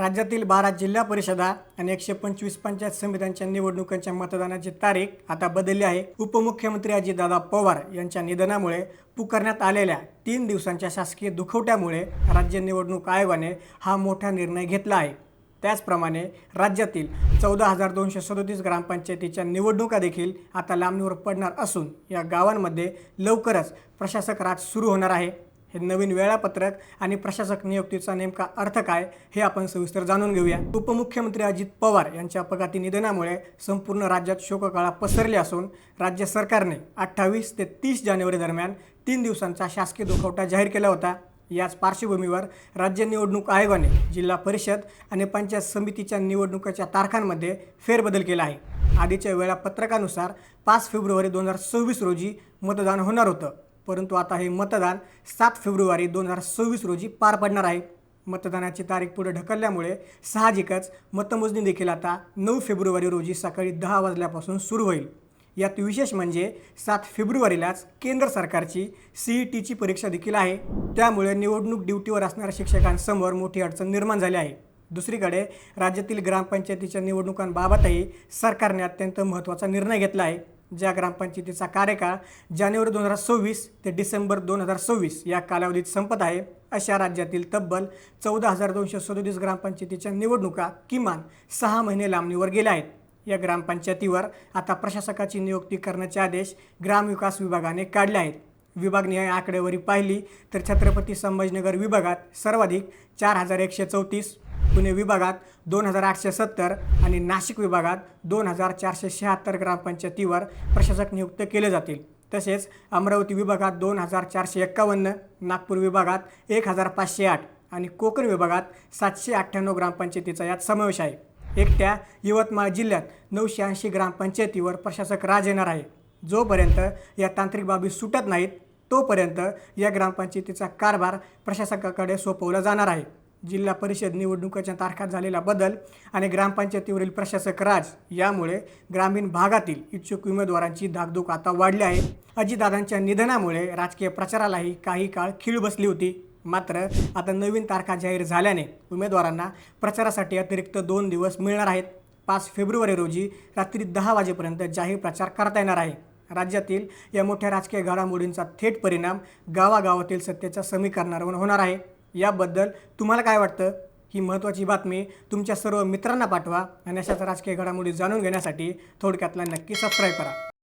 राज्यातील 12 जिल्हा परिषदा आणि 125 पंचायत समित्यांच्या निवडणुकांच्या मतदानाची तारीख आता बदलली आहे। उपमुख्यमंत्री अजितदादा पवार यांच्या निधनामुळे पुकारण्यात आलेल्या 3 दिवसांच्या शासकीय दुखवट्यामुळे राज्य निवडणूक आयोगाने हा मोठा निर्णय घेतला आहे। त्याचप्रमाणे राज्यातील 14,237 ग्रामपंचायतीच्या निवडणुका देखील आता लांबणीवर पडणार असून या गावांमध्ये लवकरच प्रशासक राज सुरू होणार आहे। हे नवीन वेळापत्रक आणि प्रशासक नियुक्तीचा नेमका अर्थ काय हे आपण सविस्तर जाणून घेऊया। उपमुख्यमंत्री अजित पवार यांच्या अपघाती निधनामुळे संपूर्ण राज्यात शोककळा पसरली असून राज्य सरकारने 28 ते 30 जानेवारी दरम्यान 3 दिवसांचा शासकीय दुखवटा जाहीर केला होता। याच पार्श्वभूमीवर राज्य निवडणूक आयोगाने जिल्हा परिषद आणि पंचायत समितीच्या निवडणुकांच्या तारखांमध्ये फेरबदल केला आहे। आधीच्या वेळापत्रकानुसार 5 फेब्रुवारी 2026 रोजी मतदान होणार होतं, परंतु आता हे मतदान 7 फेब्रुवारी 2026 रोजी पार पडणार आहे। मतदानाची तारीख पुढे ढकलल्यामुळे साहजिकच मतमोजणी देखील आता 9 फेब्रुवारी रोजी सकाळी 10 वाजल्यापासून सुरू होईल। यात विशेष म्हणजे 7 फेब्रुवारीलाच केंद्र सरकारची CETची परीक्षा देखील आहे। त्यामुळे निवडणूक ड्युटीवर असणाऱ्या शिक्षकांसमोर मोठी अडचण निर्माण झाली आहे। दुसरीकडे राज्यातील ग्रामपंचायतीच्या निवडणुकांबाबतही सरकारने अत्यंत महत्त्वाचा निर्णय घेतला आहे। ज्या ग्रामपंचायतीचा कार्यकाळ जानेवारी 2026 ते डिसेंबर 2026 या कालावधीत संपत आहे, अशा राज्यातील तब्बल 14,237 ग्रामपंचायतीच्या निवडणुका किमान 6 महिने लांबणीवर गेल्या आहेत। या ग्रामपंचायतीवर आता प्रशासकाची नियुक्ती करण्याचे आदेश ग्रामविकास विभागाने काढले आहेत। विभागनिहाय आकडेवारी पाहिली तर छत्रपती संभाजीनगर विभागात सर्वाधिक 4,134, पुणे विभागात 2,870 आणि नाशिक विभागात 2,476 ग्रामपंचायतीवर प्रशासक नियुक्त केले जातील। तसेच अमरावती विभागात 2,451, नागपूर विभागात 1,508 आणि कोकण विभागात 798 ग्रामपंचायतीचा यात समावेश आहे। एकट्या यवतमाळ जिल्ह्यात 980 ग्रामपंचायतीवर प्रशासक राज येणार आहे। जोपर्यंत या तांत्रिक बाबी सुटत नाहीत तोपर्यंत या ग्रामपंचायतीचा कारभार प्रशासकाकडे सोपवला जाणार आहे। जिल्हा परिषद निवडणुकांच्या तारखात झालेला बदल आणि ग्रामपंचायतीवरील प्रशासक राज यामुळे ग्रामीण भागातील इच्छुक उमेदवारांची धाकधूक आता वाढली आहे। अजितदादांच्या निधनामुळे राजकीय प्रचारालाही काही काळ खीळ बसली होती, मात्र आता नवीन तारखा जाहीर झाल्याने उमेदवारांना प्रचारासाठी अतिरिक्त 2 दिवस मिळणार आहेत। 5 फेब्रुवारी रोजी रात्री 10 वाजेपर्यंत जाहीर प्रचार करता येणार आहे। राज्यातील या मोठ्या राजकीय घडामोडींचा थेट परिणाम गावागावातील सत्तेच्या समीकरणावर होणार आहे। याबद्दल तुम्हाला काय वाटतं? ही महत्त्वाची बातमी तुमच्या सर्व मित्रांना पाठवा आणि अशाच राजकीय घडामोडी जाणून घेण्यासाठी थोडक्यातला नक्की सबस्क्राईब करा।